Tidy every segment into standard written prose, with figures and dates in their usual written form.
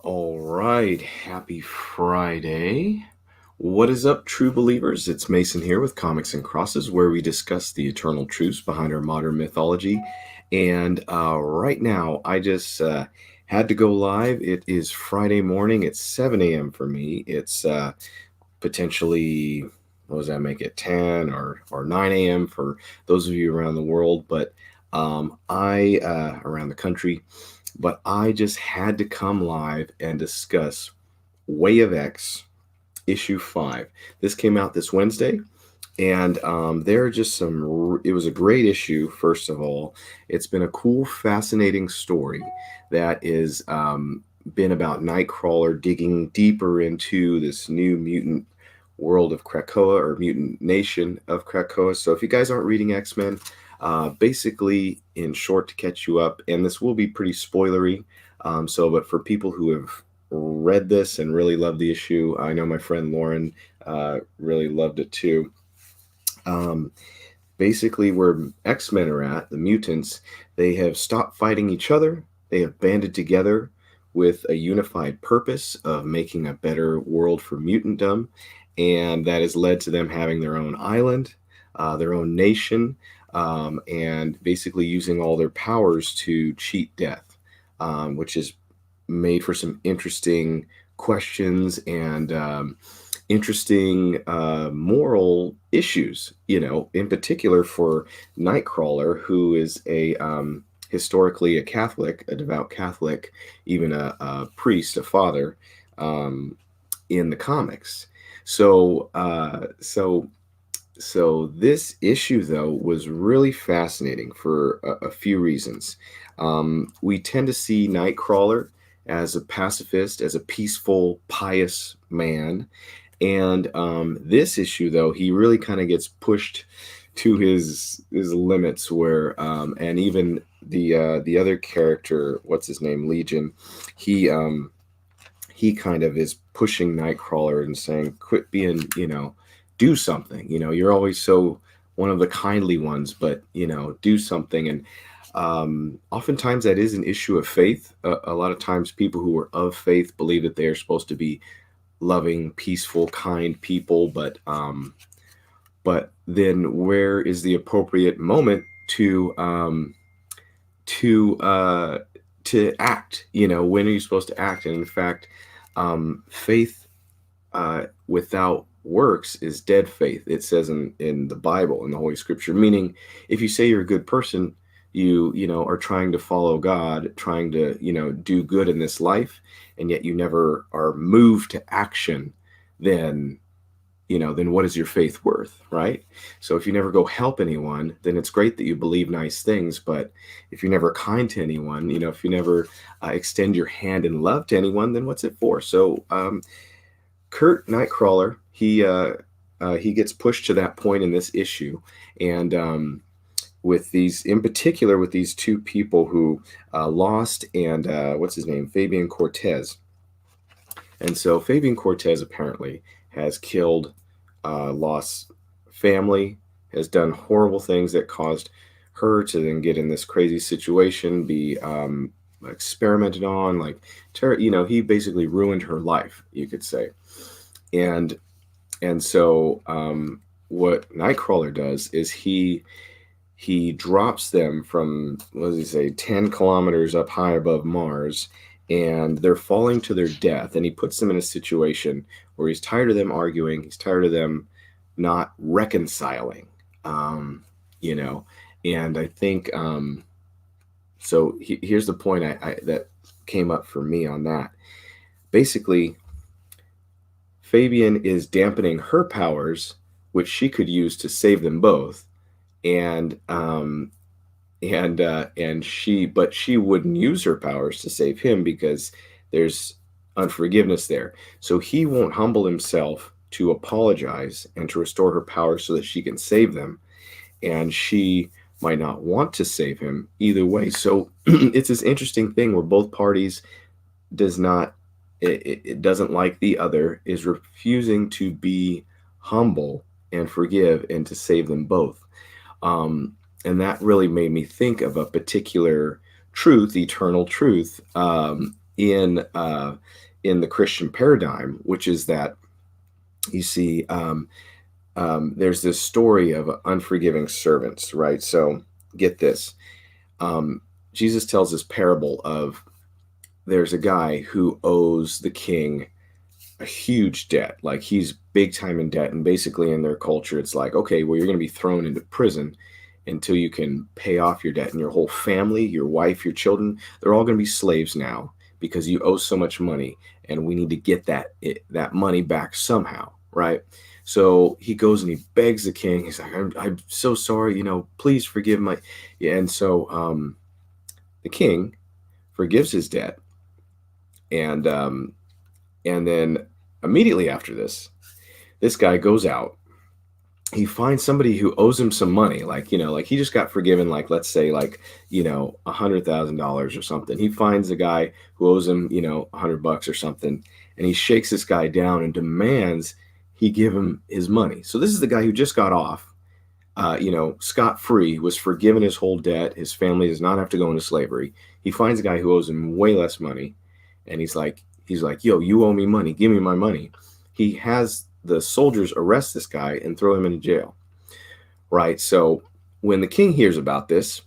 All right, happy Friday. What is up, true believers? It's Mason here with Comics and Crosses, where we discuss the eternal truths behind our modern mythology. And right now, I just had to go live. It is Friday morning. It's 7 a.m. for me. It's potentially, what does that make it, 10 or 9 a.m. for those of you around the world, but around the country. But I just had to come live and discuss Way of X issue 5. This came out this Wednesday, and there are just it was a great issue. First of all, it's been a cool, fascinating story that is been about Nightcrawler digging deeper into this new mutant world of Krakoa, or mutant nation of Krakoa. So if you guys aren't reading X-Men, basically, in short, to catch you up, and this will be pretty spoilery. But for people who have read this and really loved the issue, I know my friend Lauren really loved it too. Um, Basically, where X-Men are at, the mutants, they have stopped fighting each other. They have banded together with a unified purpose of making a better world for mutantdom, and that has led to them having their own island, their own nation, and basically using all their powers to cheat death, which is made for some interesting questions and interesting moral issues, in particular for Nightcrawler, who is historically a Catholic, a devout Catholic, even a priest, a father, in the comics. So, uh, so, so this issue, though, was really fascinating for a few reasons. We tend to see Nightcrawler as a pacifist, as a peaceful, pious man. And this issue, though, he really kind of gets pushed to his limits, where and even the other character, what's his name, Legion, he he kind of is pushing Nightcrawler and saying, "Quit being, do something. You're always so one of the kindly ones, but do something." And oftentimes that is an issue of faith. A lot of times, people who are of faith believe that they are supposed to be loving, peaceful, kind people, but then where is the appropriate moment to to act? When are you supposed to act? And in fact, faith without works is dead faith. It says in the Bible, in the Holy Scripture. Meaning, if you say you're a good person, you are trying to follow God, trying to do good in this life, and yet you never are moved to action, then then what is your faith worth, right? So if you never go help anyone, then it's great that you believe nice things, but if you're never kind to anyone, if you never extend your hand in love to anyone, then what's it for? So Kurt Nightcrawler, he gets pushed to that point in this issue, and with these, in particular, with these two people who lost, and what's his name, Fabian Cortez. And so Fabian Cortez apparently has killed, lost family, has done horrible things that caused her to then get in this crazy situation, be experimented on, he basically ruined her life, you could say. And so what Nightcrawler does is he drops them from, what does he say, 10 kilometers up high above Mars, and they're falling to their death. And he puts them in a situation where he's tired of them arguing. He's tired of them not reconciling, and I think, here's the point that came up for me on that. Basically, Fabian is dampening her powers, which she could use to save them both, and she wouldn't use her powers to save him because there's unforgiveness there. So he won't humble himself to apologize and to restore her powers so that she can save them, and she might not want to save him either way. So it's this interesting thing where both parties it doesn't like the other, is refusing to be humble and forgive and to save them both. And that really made me think of a particular truth, eternal truth, in the Christian paradigm, which is that you see, there's this story of unforgiving servants, right? So get this. Um, Jesus tells this parable of there's a guy who owes the king a huge debt. Like he's big time in debt. And basically, in their culture, it's like, okay, well, you're going to be thrown into prison until you can pay off your debt. And your whole family, your wife, your children, they're all going to be slaves now because you owe so much money. And we need to get that money back somehow, right? So he goes and he begs the king. He's like, I'm so sorry, please forgive my. Yeah, and so the king forgives his debt. And then immediately after this guy goes out. He finds somebody who owes him some money, like he just got forgiven, like let's say $100,000 or something. He finds a guy who owes him $100 or something, and he shakes this guy down and demands he give him his money. So this is the guy who just got off, scot free, was forgiven his whole debt. His family does not have to go into slavery. He finds a guy who owes him way less money, and he's like, yo, you owe me money. Give me my money. He has the soldiers arrest this guy and throw him into jail. Right. So when the king hears about this,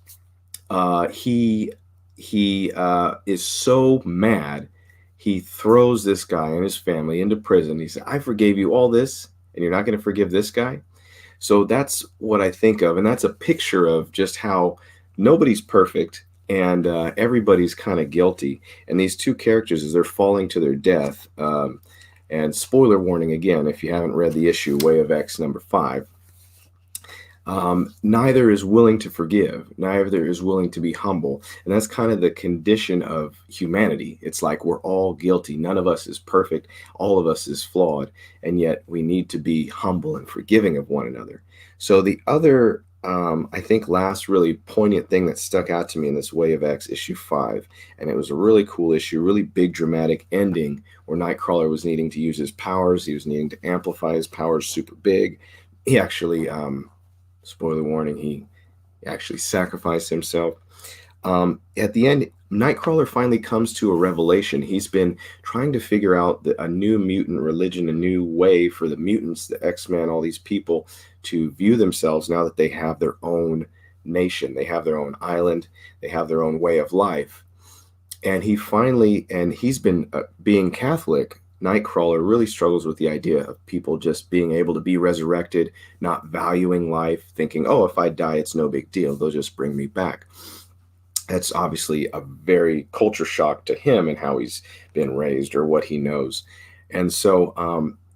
he is so mad. He throws this guy and his family into prison. He said, I forgave you all this, and you're not going to forgive this guy. So that's what I think of. And that's a picture of just how nobody's perfect. And everybody's kind of guilty. And these two characters, as they're falling to their death, and spoiler warning again, if you haven't read the issue, Way of X number 5, neither is willing to forgive. Neither is willing to be humble. And that's kind of the condition of humanity. It's like we're all guilty. None of us is perfect. All of us is flawed. And yet we need to be humble and forgiving of one another. So the other I think last really poignant thing that stuck out to me in this Way of X issue 5, and it was a really cool issue, really big dramatic ending where Nightcrawler was needing to use his powers. He was needing to amplify his powers super big. He actually, spoiler warning, he actually sacrificed himself. At the end, Nightcrawler finally comes to a revelation. He's been trying to figure out a new mutant religion, a new way for the mutants, the X-Men, all these people to view themselves now that they have their own nation. They have their own island. They have their own way of life. And he's been, being Catholic, Nightcrawler really struggles with the idea of people just being able to be resurrected, not valuing life, thinking, oh, if I die, it's no big deal. They'll just bring me back. That's obviously a very culture shock to him and how he's been raised or what he knows. And so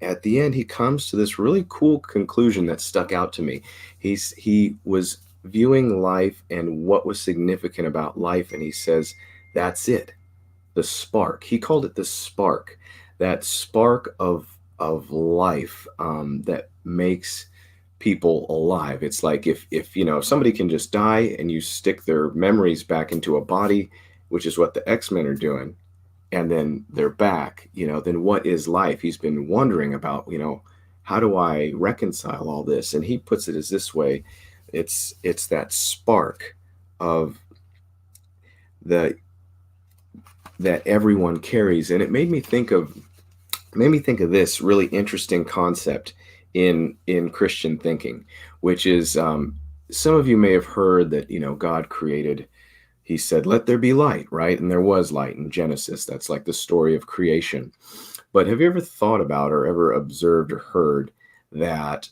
at the end, he comes to this really cool conclusion that stuck out to me. He was viewing life and what was significant about life, and he says, that's it, the spark. He called it the spark, that spark of life that makes people alive. It's like if somebody can just die and you stick their memories back into a body, which is what the X-Men are doing, and then they're back, then what is life? He's been wondering about, how do I reconcile all this? And he puts it as this way. It's that spark of that everyone carries. And it made me think of this really interesting concept in Christian thinking, which is some of you may have heard that God created, he said, let there be light, right? And there was light in Genesis. That's like the story of creation. But have you ever thought about or ever observed or heard that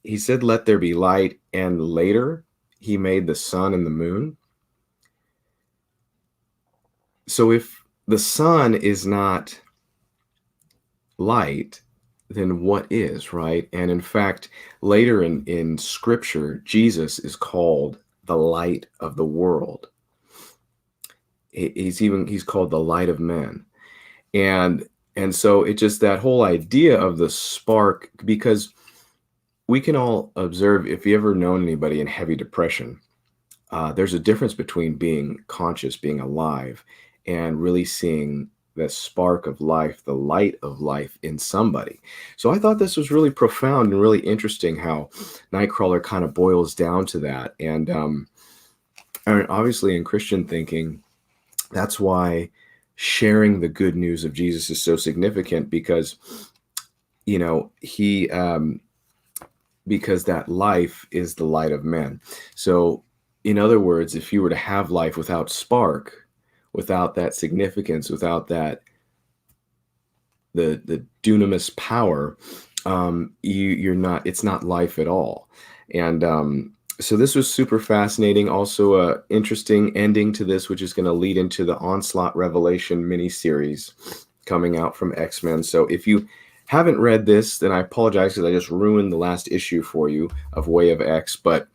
he said let there be light, and later he made the sun and the moon? So if the sun is not light, then what is, right? And in fact, later in scripture, Jesus is called the light of the world. He's called the light of men. And so it just, that whole idea of the spark, because we can all observe, if you ever known anybody in heavy depression, there's a difference between being conscious, being alive, and really seeing the spark of life, the light of life in somebody. So I thought this was really profound and really interesting how Nightcrawler kind of boils down to that. And obviously in Christian thinking, that's why sharing the good news of Jesus is so significant because, he because that life is the light of men. So, in other words, if you were to have life without spark, without that significance, without that the dunamis power, you're not, it's not life at all. And so this was super fascinating. Also, a interesting ending to this, which is going to lead into the Onslaught Revelation miniseries coming out from X-Men. So if you haven't read this, then I apologize because I just ruined the last issue for you of Way of X. But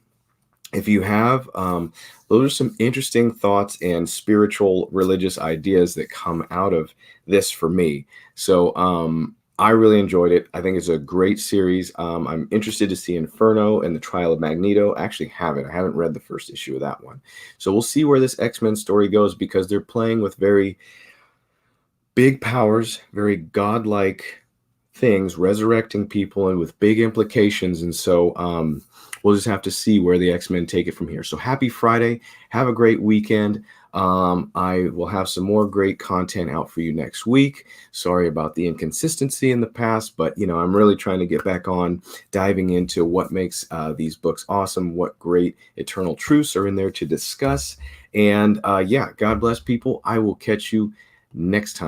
if you have, those are some interesting thoughts and spiritual religious ideas that come out of this for me. So I really enjoyed it. I think it's a great series. I'm interested to see Inferno and the Trial of Magneto. I actually haven't. I haven't read the first issue of that one. So we'll see where this X-Men story goes, because they're playing with very big powers, very godlike things, resurrecting people, and with big implications. And so we'll just have to see where the X-Men take it from here. So happy Friday. Have a great weekend. I will have some more great content out for you next week. Sorry about the inconsistency in the past, but I'm really trying to get back on diving into what makes these books awesome, what great eternal truths are in there to discuss. And yeah, God bless people. I will catch you next time.